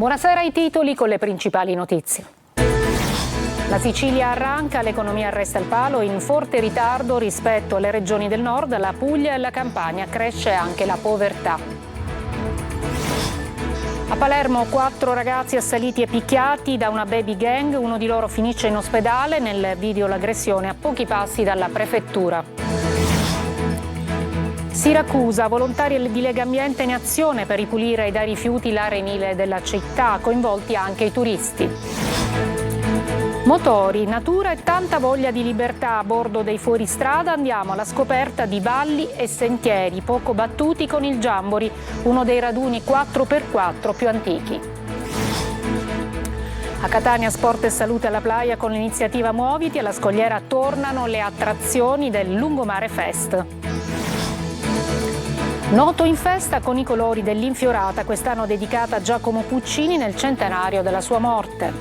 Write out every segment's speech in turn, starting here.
Buonasera ai titoli con le principali notizie. La Sicilia arranca, l'economia resta al palo, in forte ritardo rispetto alle regioni del nord, la Puglia e la Campania, cresce anche la povertà. A Palermo 4 ragazzi assaliti e picchiati da una baby gang, uno di loro finisce in ospedale, nel video l'aggressione a pochi passi dalla prefettura. Siracusa, volontari di Legambiente in azione per ripulire dai rifiuti l'arenile della città, coinvolti anche i turisti. Motori, natura e tanta voglia di libertà a bordo dei fuoristrada, andiamo alla scoperta di valli e sentieri poco battuti con il Giambori, uno dei raduni 4x4 più antichi. A Catania Sport e Salute alla Playa con l'iniziativa Muoviti, alla Scogliera tornano le attrazioni del Lungomare Fest. Noto in festa con i colori dell'Infiorata, quest'anno dedicata a Giacomo Puccini nel centenario della sua morte.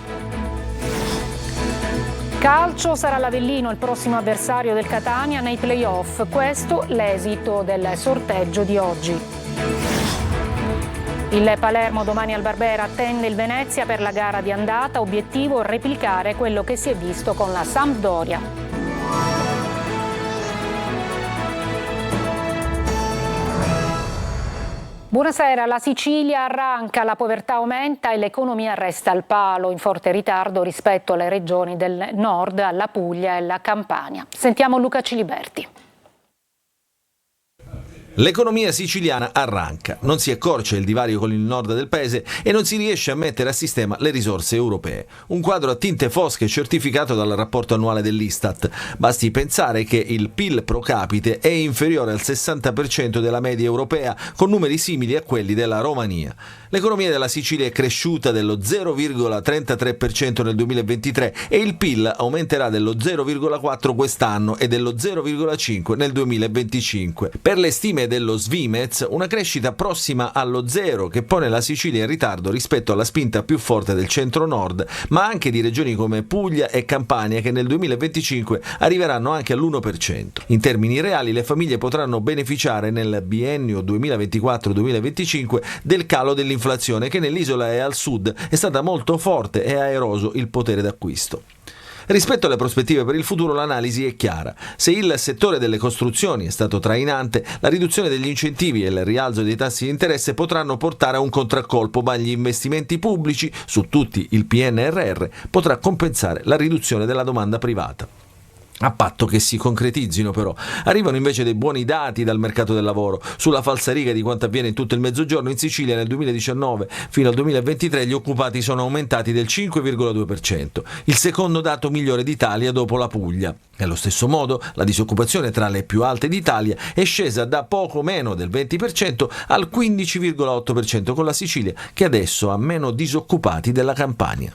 Calcio, sarà l'Avellino il prossimo avversario del Catania nei play-off, questo l'esito del sorteggio di oggi. Il Palermo domani al Barbera attende il Venezia per la gara di andata, obiettivo replicare quello che si è visto con la Sampdoria. Buonasera, la Sicilia arranca, la povertà aumenta e l'economia resta al palo, in forte ritardo rispetto alle regioni del nord, alla Puglia e alla Campania. Sentiamo Luca Ciliberti. L'economia siciliana arranca, non si accorcia il divario con il nord del paese e non si riesce a mettere a sistema le risorse europee. Un quadro a tinte fosche certificato dal rapporto annuale dell'Istat. Basti pensare che il PIL pro capite è inferiore al 60% della media europea, con numeri simili a quelli della Romania. L'economia della Sicilia è cresciuta dello 0,33% nel 2023 e il PIL aumenterà dello 0,4% quest'anno e dello 0,5% nel 2025. Per le stime dello Svimez, una crescita prossima allo zero che pone la Sicilia in ritardo rispetto alla spinta più forte del centro-nord, ma anche di regioni come Puglia e Campania che nel 2025 arriveranno anche all'1%. In termini reali, le famiglie potranno beneficiare nel biennio 2024-2025 del calo dell'inflazione che nell'isola e al sud è stata molto forte e ha eroso il potere d'acquisto. Rispetto alle prospettive per il futuro l'analisi è chiara. Se il settore delle costruzioni è stato trainante, la riduzione degli incentivi e il rialzo dei tassi di interesse potranno portare a un contraccolpo, ma gli investimenti pubblici, su tutti il PNRR, potrà compensare la riduzione della domanda privata. A patto che si concretizzino però. Arrivano invece dei buoni dati dal mercato del lavoro. Sulla falsariga di quanto avviene in tutto il Mezzogiorno, in Sicilia nel 2019 fino al 2023 gli occupati sono aumentati del 5,2%, il secondo dato migliore d'Italia dopo la Puglia. Allo stesso modo la disoccupazione tra le più alte d'Italia è scesa da poco meno del 20% al 15,8% con la Sicilia che adesso ha meno disoccupati della Campania.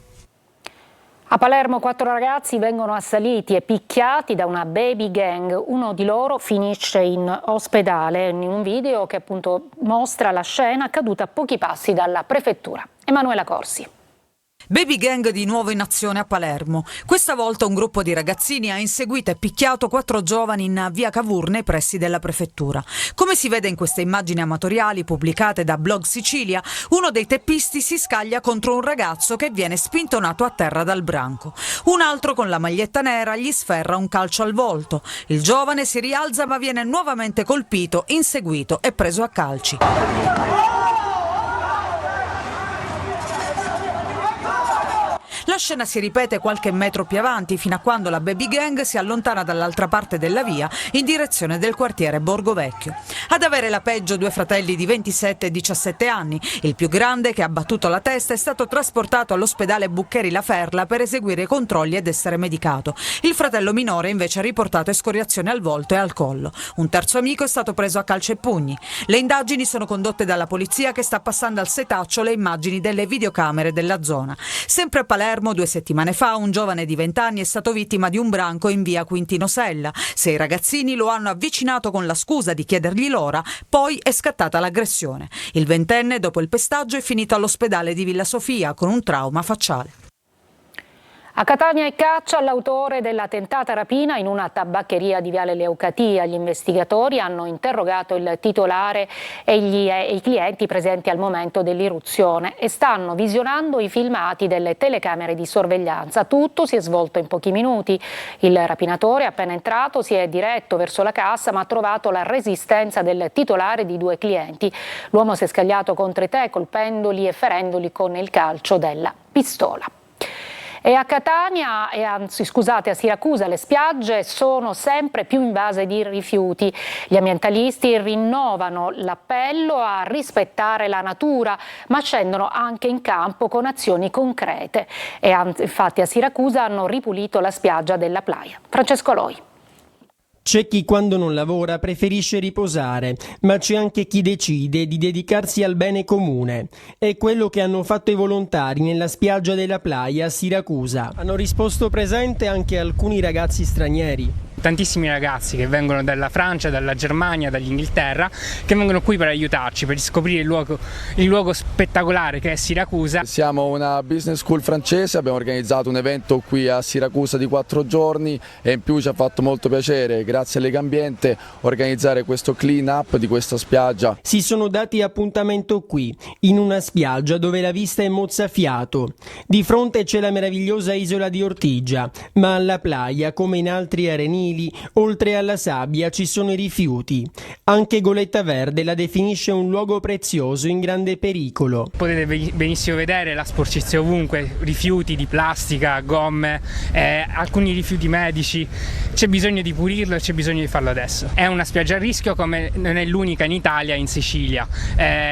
A Palermo 4 ragazzi vengono assaliti e picchiati da una baby gang, uno di loro finisce in ospedale, in un video che appunto mostra la scena accaduta a pochi passi dalla prefettura. Emanuela Corsi. Baby gang di nuovo in azione a Palermo. Questa volta un gruppo di ragazzini ha inseguito e picchiato 4 giovani in via Cavour nei pressi della prefettura. Come si vede in queste immagini amatoriali pubblicate da Blog Sicilia, uno dei teppisti si scaglia contro un ragazzo che viene spintonato a terra dal branco. Un altro con la maglietta nera gli sferra un calcio al volto. Il giovane si rialza ma viene nuovamente colpito, inseguito e preso a calci. La scena si ripete qualche metro più avanti fino a quando la baby gang si allontana dall'altra parte della via in direzione del quartiere Borgo Vecchio. Ad avere la peggio 2 fratelli di 27 e 17 anni. Il più grande, che ha battuto la testa, è stato trasportato all'ospedale Buccheri La Ferla per eseguire i controlli ed essere medicato. Il fratello minore invece ha riportato escoriazione al volto e al collo. Un terzo amico è stato preso a calci e pugni. Le indagini sono condotte dalla polizia che sta passando al setaccio le immagini delle videocamere della zona. Sempre a Palermo, 2 settimane fa, un giovane di 20 anni è stato vittima di un branco in via Quintino Sella. 6 ragazzini lo hanno avvicinato con la scusa di chiedergli l'ora, poi è scattata l'aggressione. Il ventenne, dopo il pestaggio, è finito all'ospedale di Villa Sofia con un trauma facciale. A Catania e caccia all'autore della tentata rapina in una tabaccheria di Viale Leucatia. Gli investigatori hanno interrogato il titolare e i clienti presenti al momento dell'irruzione e stanno visionando i filmati delle telecamere di sorveglianza. Tutto si è svolto in pochi minuti. Il rapinatore, appena entrato, si è diretto verso la cassa ma ha trovato la resistenza del titolare di 2 clienti. L'uomo si è scagliato contro i te, colpendoli e ferendoli con il calcio della pistola. E a Catania, a Siracusa, le spiagge sono sempre più invase di rifiuti. Gli ambientalisti rinnovano l'appello a rispettare la natura, ma scendono anche in campo con azioni concrete. E infatti a Siracusa hanno ripulito la spiaggia della Playa. Francesco Loi. C'è chi quando non lavora preferisce riposare, ma c'è anche chi decide di dedicarsi al bene comune. È quello che hanno fatto i volontari nella spiaggia della Playa a Siracusa. Hanno risposto presente anche alcuni ragazzi stranieri. Tantissimi ragazzi che vengono dalla Francia, dalla Germania, dall'Inghilterra, che vengono qui per aiutarci, per scoprire il luogo spettacolare che è Siracusa. Siamo una business school francese, abbiamo organizzato un evento qui a Siracusa di 4 giorni e in più ci ha fatto molto piacere, grazie a Legambiente, organizzare questo clean up di questa spiaggia. Si sono dati appuntamento qui, in una spiaggia dove la vista è mozzafiato. Di fronte c'è la meravigliosa isola di Ortigia, ma alla Playa, come in altri arenili, oltre alla sabbia ci sono i rifiuti. Anche Goletta Verde la definisce un luogo prezioso in grande pericolo. Potete benissimo vedere la sporcizia ovunque, rifiuti di plastica, gomme, alcuni rifiuti medici. C'è bisogno di pulirlo e c'è bisogno di farlo adesso. È una spiaggia a rischio come non è l'unica in Italia, in Sicilia.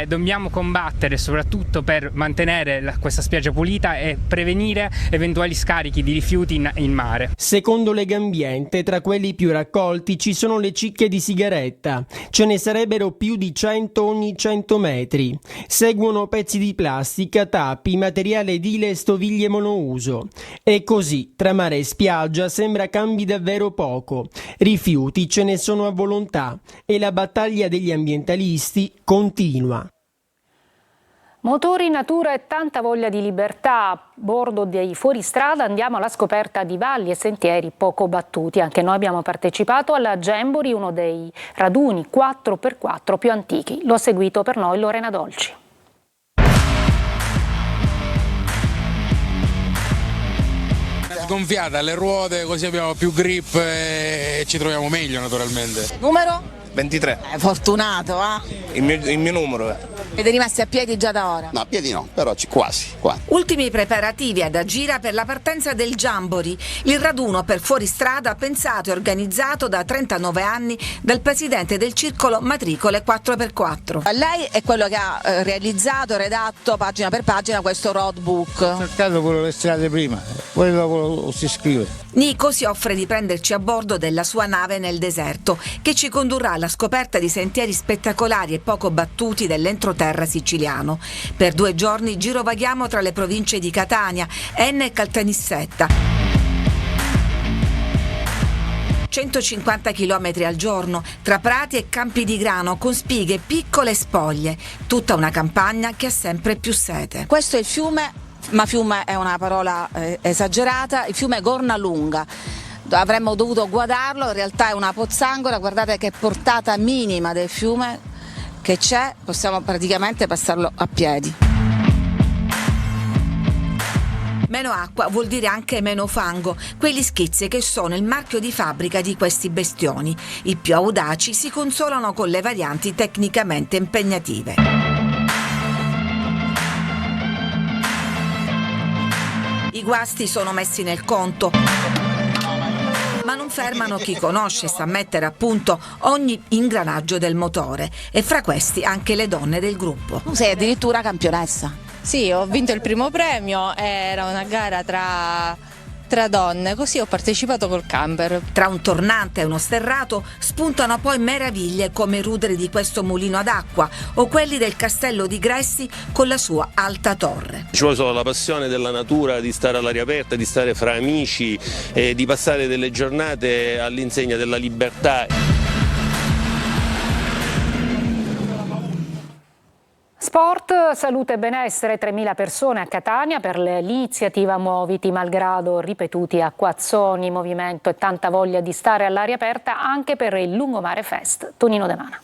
Dobbiamo combattere soprattutto per mantenere questa spiaggia pulita e prevenire eventuali scarichi di rifiuti in mare. Secondo Legambiente, tra quelli più raccolti ci sono le cicche di sigaretta. Ce ne sarebbero più di 100 ogni 100 metri. Seguono pezzi di plastica, tappi, materiale edile e stoviglie monouso. E così, tra mare e spiaggia, sembra cambi davvero poco. Rifiuti ce ne sono a volontà e la battaglia degli ambientalisti continua. Motori, natura e tanta voglia di libertà. A bordo dei fuoristrada andiamo alla scoperta di valli e sentieri poco battuti. Anche noi abbiamo partecipato alla Jamboree, uno dei raduni 4x4 più antichi. Lo ha seguito per noi Lorena Dolci. Sgonfiata le ruote, così abbiamo più grip e ci troviamo meglio naturalmente. Numero? 23. Fortunato, Il mio numero. Siete rimasti a piedi già da ora? No, a piedi no, però quasi. Ultimi preparativi ad Agira per la partenza del Jamboree, il raduno per fuoristrada pensato e organizzato da 39 anni dal presidente del circolo Matricole 4x4. Lei è quello che ha realizzato, redatto pagina per pagina questo roadbook. Ho cercato quello le strade prima, poi dopo si scrive. Nico si offre di prenderci a bordo della sua nave nel deserto, che ci condurrà alla scoperta di sentieri spettacolari e poco battuti dell'entroterra siciliano. Per 2 giorni girovaghiamo tra le province di Catania, Enna e Caltanissetta. 150 km al giorno, tra prati e campi di grano, con spighe piccole e spoglie. Tutta una campagna che ha sempre più sete. Questo è il fiume, ma fiume è una parola esagerata, il fiume Gornalunga. Avremmo dovuto guardarlo, in realtà è una pozzanghera, guardate che portata minima del fiume che c'è, possiamo praticamente passarlo a piedi. Meno acqua vuol dire anche meno fango, quegli schizzi che sono il marchio di fabbrica di questi bestioni. I più audaci si consolano con le varianti tecnicamente impegnative. I guasti sono messi nel conto, ma non fermano chi conosce e sa mettere a punto ogni ingranaggio del motore, e fra questi anche le donne del gruppo. Tu sei addirittura campionessa. Sì, ho vinto il primo premio, era una gara tra donne, così ho partecipato col camper. Tra un tornante e uno sterrato spuntano poi meraviglie come i ruderi di questo mulino ad acqua o quelli del castello di Gressi con la sua alta torre. Ci vuole solo la passione della natura, di stare all'aria aperta, di stare fra amici e di passare delle giornate all'insegna della libertà. Sport, salute e benessere, 3.000 persone a Catania per l'iniziativa Muoviti, malgrado ripetuti acquazzoni, movimento e tanta voglia di stare all'aria aperta anche per il Lungomare Fest. Tonino De Mana.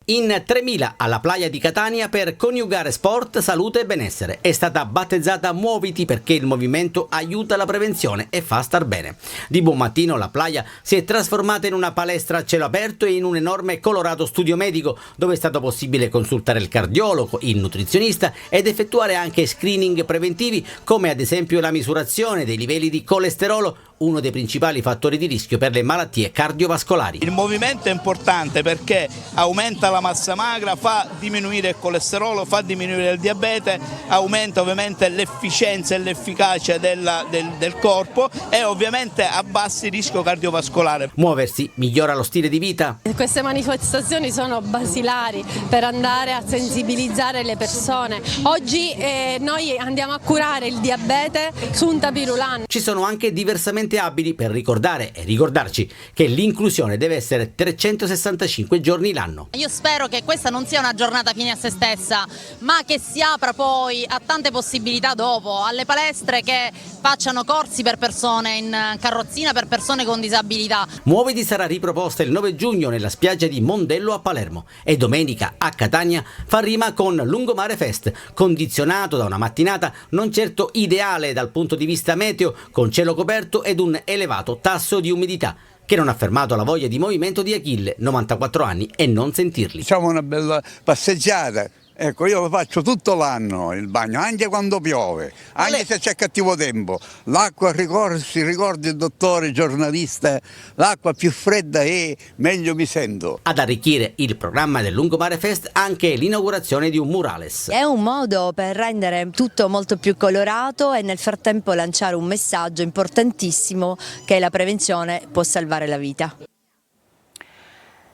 In 3.000 alla playa di Catania per coniugare sport, salute e benessere. È stata battezzata Muoviti perché il movimento aiuta la prevenzione e fa star bene. Di buon mattino la playa si è trasformata in una palestra a cielo aperto e in un enorme colorato studio medico dove è stato possibile consultare il cardiologo, il nutrizionista ed effettuare anche screening preventivi come ad esempio la misurazione dei livelli di colesterolo, uno dei principali fattori di rischio per le malattie cardiovascolari. Il movimento è importante perché aumenta la massa magra, fa diminuire il colesterolo, fa diminuire il diabete, aumenta ovviamente l'efficienza e l'efficacia del corpo e ovviamente abbassa il rischio cardiovascolare. Muoversi migliora lo stile di vita. Queste manifestazioni sono basilari per andare a sensibilizzare le persone. Oggi noi andiamo a curare il diabete su un tapirulan. Ci sono anche diversamente abili per ricordare e ricordarci che l'inclusione deve essere 365 giorni l'anno. Io spero che questa non sia una giornata fine a se stessa, ma che si apra poi a tante possibilità dopo, alle palestre che facciano corsi per persone in carrozzina, per persone con disabilità. Muoviti sarà riproposta il 9 giugno nella spiaggia di Mondello a Palermo e domenica a Catania fa rima con Lungomare Fest, condizionato da una mattinata non certo ideale dal punto di vista meteo, con cielo coperto ed un elevato tasso di umidità che non ha fermato la voglia di movimento di Achille, 94 anni, e non sentirli. Facciamo una bella passeggiata. Ecco, io lo faccio tutto l'anno il bagno, anche quando piove, anche se c'è cattivo tempo. L'acqua, si ricorda il dottore, il giornalista, l'acqua più fredda è, meglio mi sento. Ad arricchire il programma del Lungomare Fest anche l'inaugurazione di un murales. È un modo per rendere tutto molto più colorato e nel frattempo lanciare un messaggio importantissimo che la prevenzione può salvare la vita.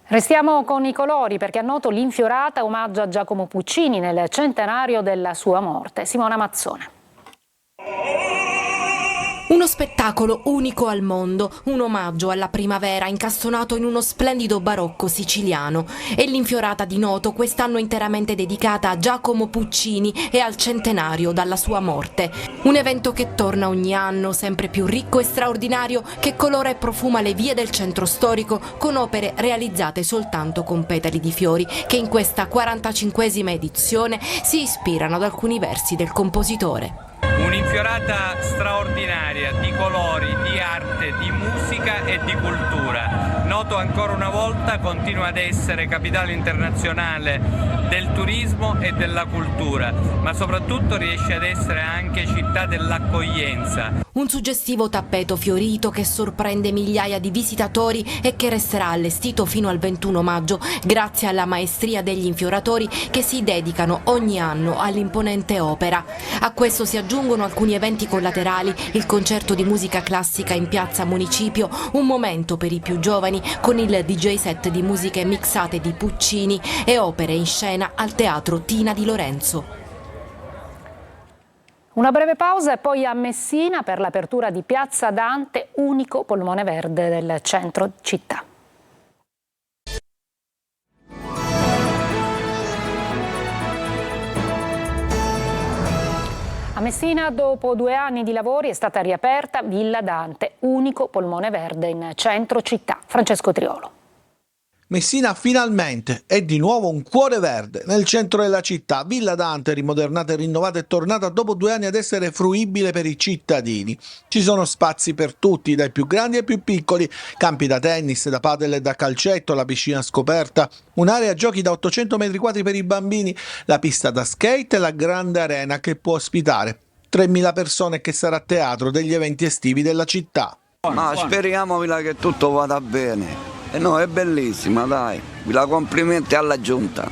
Restiamo con i colori perché a Noto l'Infiorata omaggia Giacomo Puccini nel centenario della sua morte. Simona Mazzone. Uno spettacolo unico al mondo, un omaggio alla primavera incastonato in uno splendido barocco siciliano. E l'Infiorata di Noto quest'anno interamente dedicata a Giacomo Puccini e al centenario dalla sua morte. Un evento che torna ogni anno, sempre più ricco e straordinario, che colora e profuma le vie del centro storico con opere realizzate soltanto con petali di fiori, che in questa 45esima edizione si ispirano ad alcuni versi del compositore. Un'infiorata straordinaria di colori, di arte, di musica e di cultura. Noto ancora una volta continua ad essere capitale internazionale del turismo e della cultura, ma soprattutto riesce ad essere anche città dell'accoglienza. Un suggestivo tappeto fiorito che sorprende migliaia di visitatori e che resterà allestito fino al 21 maggio grazie alla maestria degli infioratori che si dedicano ogni anno all'imponente opera. A questo si aggiungono alcuni eventi collaterali, il concerto di musica classica in piazza Municipio, un momento per i più giovani con il DJ set di musiche mixate di Puccini e opere in scena al Teatro Tina di Lorenzo. Una breve pausa e poi a Messina per l'apertura di Piazza Dante, unico polmone verde del centro città. A Messina, dopo 2 anni di lavori, è stata riaperta Villa Dante, unico polmone verde in centro città. Francesco Triolo. Messina finalmente è di nuovo un cuore verde nel centro della città. Villa Dante, rimodernata e rinnovata, è tornata dopo 2 anni ad essere fruibile per i cittadini. Ci sono spazi per tutti, dai più grandi ai più piccoli, campi da tennis, da padel e da calcetto, la piscina scoperta, un'area giochi da 800 metri quadri per i bambini, la pista da skate e la grande arena che può ospitare 3.000 persone, che sarà teatro degli eventi estivi della città. Ma speriamo che tutto vada bene. E no, è bellissima, dai, vi la complimenti alla giunta.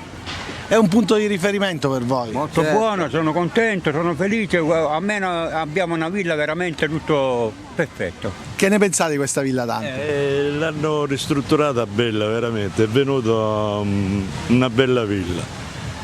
È un punto di riferimento per voi? Molto buono, sono contento, sono felice, almeno abbiamo una villa veramente tutto perfetto. Che ne pensate di questa Villa Dante? L'hanno ristrutturata bella, veramente, è venuta una bella villa.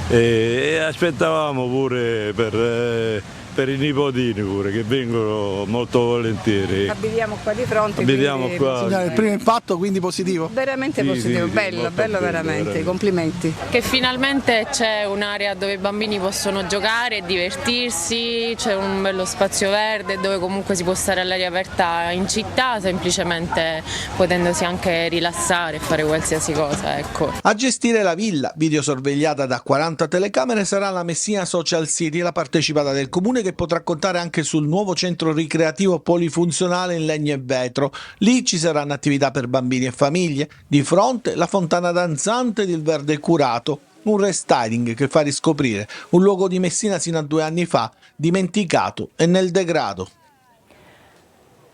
E aspettavamo pure per per i nipotini pure che vengono molto volentieri. Abitiamo qua di fronte. Abitiamo qua. Il primo impatto quindi positivo? Veramente Sì, positivo, sì, bello veramente, complimenti. Che finalmente c'è un'area dove i bambini possono giocare, divertirsi, c'è un bello spazio verde dove comunque si può stare all'aria aperta in città, semplicemente potendosi anche rilassare e fare qualsiasi cosa, ecco. A gestire la villa, videosorvegliata da 40 telecamere, sarà la Messina Social City, la partecipata del comune, che potrà contare anche sul nuovo centro ricreativo polifunzionale in legno e vetro. Lì ci saranno attività per bambini e famiglie. Di fronte la fontana danzante ed il verde curato. Un restyling che fa riscoprire un luogo di Messina sino a 2 anni fa, dimenticato e nel degrado.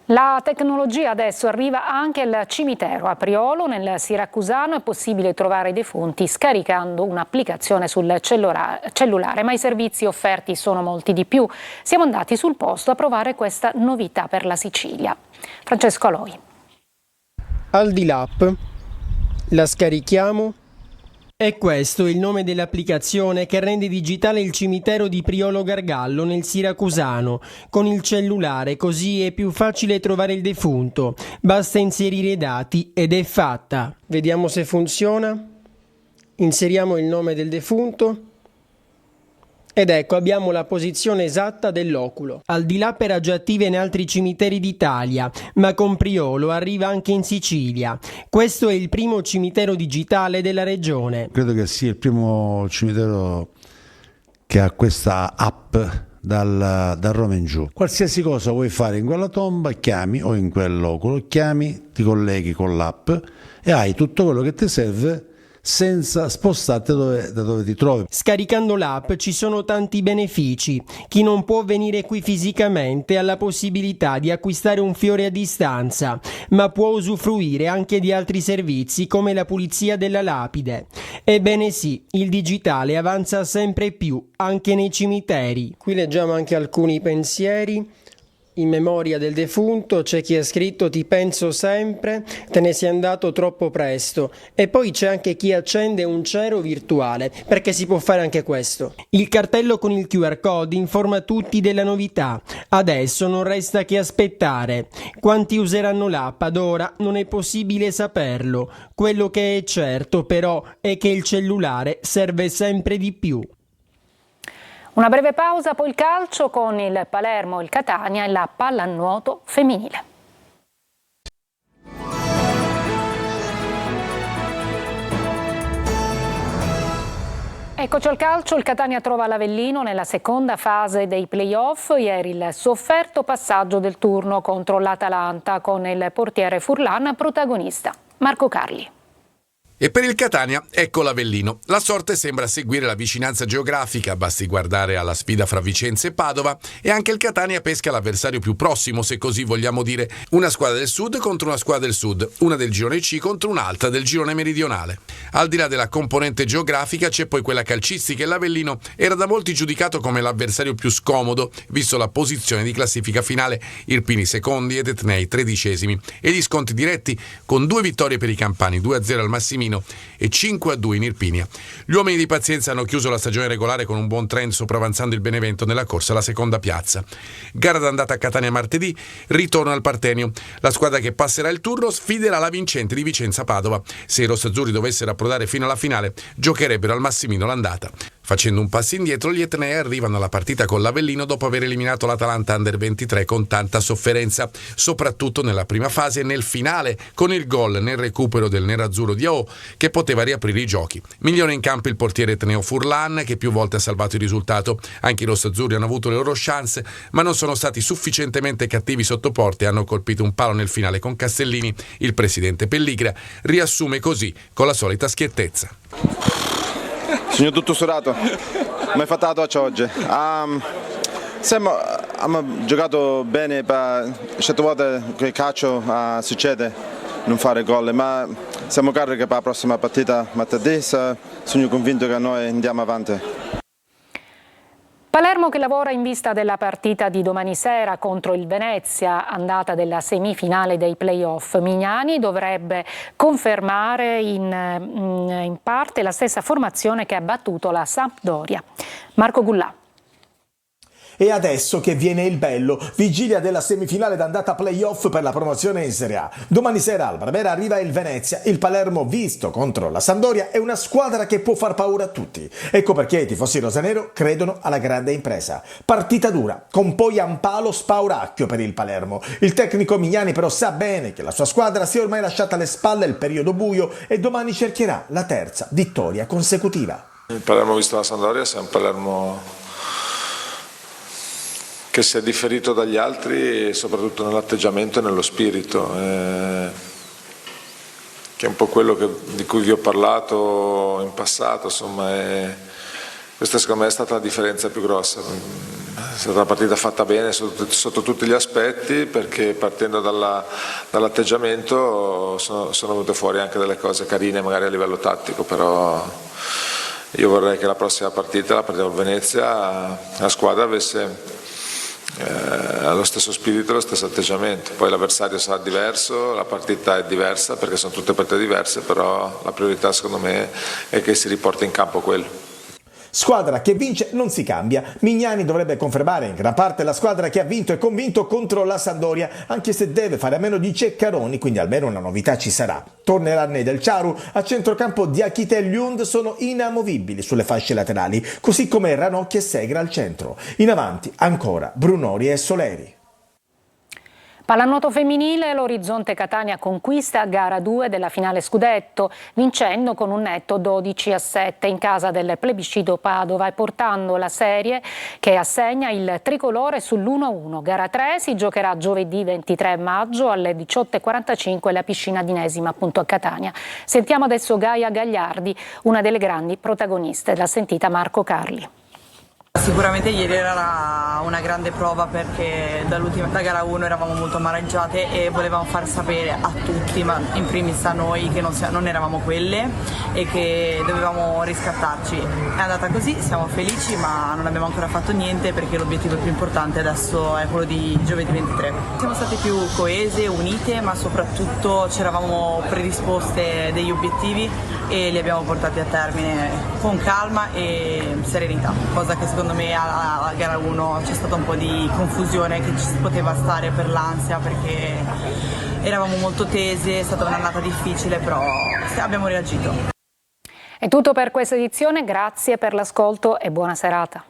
La tecnologia adesso arriva anche al cimitero. A Priolo, nel Siracusano, è possibile trovare i defunti scaricando un'applicazione sul cellulare, ma i servizi offerti sono molti di più. Siamo andati sul posto a provare questa novità per la Sicilia. Francesco Aloi. Aldilap, la scarichiamo. E questo è il nome dell'applicazione che rende digitale il cimitero di Priolo Gargallo nel Siracusano. Con il cellulare così è più facile trovare il defunto. Basta inserire i dati ed è fatta. Vediamo se funziona. Inseriamo il nome del defunto. Ed ecco, abbiamo la posizione esatta dell'oculo. Aldilap era già attiva in altri cimiteri d'Italia, ma con Priolo arriva anche in Sicilia. Questo è il primo cimitero digitale della regione. Credo che sia il primo cimitero che ha questa app dal Roma in giù. Qualsiasi cosa vuoi fare in quella tomba, chiami, o in quell'oculo, chiami, ti colleghi con l'app e hai tutto quello che ti serve senza spostarti da dove ti trovi. Scaricando l'app ci sono tanti benefici. Chi non può venire qui fisicamente ha la possibilità di acquistare un fiore a distanza, ma può usufruire anche di altri servizi come la pulizia della lapide. Ebbene sì, il digitale avanza sempre più, anche nei cimiteri. Qui leggiamo anche alcuni pensieri. In memoria del defunto c'è chi ha scritto: ti penso sempre, te ne sei andato troppo presto. E poi c'è anche chi accende un cero virtuale, perché si può fare anche questo. Il cartello con il QR code informa tutti della novità. Adesso non resta che aspettare. Quanti useranno l'app ad ora non è possibile saperlo. Quello che è certo però è che il cellulare serve sempre di più. Una breve pausa, poi il calcio con il Palermo, il Catania e la pallanuoto femminile. Eccoci al calcio, il Catania trova l'Avellino nella seconda fase dei play-off. Ieri il sofferto passaggio del turno contro l'Atalanta con il portiere Furlan protagonista. Marco Carli. E per il Catania, ecco l'Avellino. La sorte sembra seguire la vicinanza geografica, basti guardare alla sfida fra Vicenza e Padova, e anche il Catania pesca l'avversario più prossimo, se così vogliamo dire. Una squadra del sud contro una squadra del sud, una del girone C contro un'altra del girone meridionale. Al di là della componente geografica c'è poi quella calcistica, e l'Avellino era da molti giudicato come l'avversario più scomodo, visto la posizione di classifica finale, Irpini secondi ed Etnei tredicesimi, e gli sconti diretti con 2 vittorie per i campani, 2-0 al Massimino e 5-2 in Irpinia. Gli uomini di pazienza hanno chiuso la stagione regolare con un buon trend, sopravanzando il Benevento nella corsa alla seconda piazza. Gara d'andata a Catania martedì, ritorno al Partenio. La squadra che passerà il turno sfiderà la vincente di Vicenza-Padova. Se i rossazzurri dovessero approdare fino alla finale, giocherebbero al Massimino l'andata. Facendo un passo indietro, gli etnei arrivano alla partita con l'Avellino dopo aver eliminato l'Atalanta Under 23 con tanta sofferenza, soprattutto nella prima fase e nel finale, con il gol nel recupero del nerazzurro di Ao che poteva riaprire i giochi. Migliore in campo il portiere etneo Furlan, che più volte ha salvato il risultato. Anche i rossazzurri hanno avuto le loro chance, ma non sono stati sufficientemente cattivi sotto porta e hanno colpito un palo nel finale con Castellini. Il presidente Pelligra riassume così con la solita schiettezza. Signor tutto surato, mi è fatto la oggi. Abbiamo giocato bene, per certe volte che calcio succede non fare gol, ma siamo carichi per la prossima partita martedì, sono convinto che noi andiamo avanti. Palermo che lavora in vista della partita di domani sera contro il Venezia, andata della semifinale dei play-off. Mignani dovrebbe confermare in parte la stessa formazione che ha battuto la Sampdoria. Marco Gullà. E adesso che viene il bello, vigilia della semifinale d'andata playoff per la promozione in Serie A. Domani sera al Barbera arriva il Venezia, il Palermo visto contro la Sampdoria è una squadra che può far paura a tutti. Ecco perché i tifosi rosanero credono alla grande impresa. Partita dura, con poi Ampalo spauracchio per il Palermo. Il tecnico Mignani però sa bene che la sua squadra si è ormai lasciata alle spalle il periodo buio e domani cercherà la terza vittoria consecutiva. Il Palermo visto la Sampdoria è un Palermo che si è differito dagli altri soprattutto nell'atteggiamento e nello spirito, che è un po' quello di cui vi ho parlato in passato, insomma, questa secondo me è stata la differenza più grossa. È stata una partita fatta bene sotto tutti gli aspetti, perché partendo dall'atteggiamento sono venute fuori anche delle cose carine magari a livello tattico, però io vorrei che la prossima partita, la partita con Venezia, la squadra avesse lo stesso spirito e lo stesso atteggiamento. Poi l'avversario sarà diverso, la partita è diversa perché sono tutte partite diverse, però la priorità secondo me è che si riporti in campo quello. Squadra che vince non si cambia. Mignani dovrebbe confermare in gran parte la squadra che ha vinto e convinto contro la Sampdoria, anche se deve fare a meno di Ceccaroni, quindi almeno una novità ci sarà. Tornerà Nedel Ciaru, a centrocampo Diakite e Lund sono inamovibili sulle fasce laterali, così come Ranocchi e Segra al centro. In avanti ancora Brunori e Soleri. Pallanuoto femminile, l'Orizzonte Catania conquista gara 2 della finale scudetto, vincendo con un netto 12-7 in casa del plebiscito Padova e portando la serie che assegna il tricolore sull'1-1. Gara 3 si giocherà giovedì 23 maggio alle 18:45 alla piscina di Nesima, appunto a Catania. Sentiamo adesso Gaia Gagliardi, una delle grandi protagoniste. L'ha sentita Marco Carli. Sicuramente ieri era una grande prova perché da gara 1 eravamo molto amareggiate e volevamo far sapere a tutti, ma in primis a noi, che non eravamo quelle e che dovevamo riscattarci. È andata così, siamo felici, ma non abbiamo ancora fatto niente perché l'obiettivo più importante adesso è quello di giovedì 23. Siamo state più coese, unite, ma soprattutto ci eravamo predisposte degli obiettivi e li abbiamo portati a termine con calma e serenità, cosa che secondo me alla gara 1 c'è stata un po' di confusione che ci poteva stare per l'ansia perché eravamo molto tese, è stata un'annata difficile, però abbiamo reagito. È tutto per questa edizione, grazie per l'ascolto e buona serata.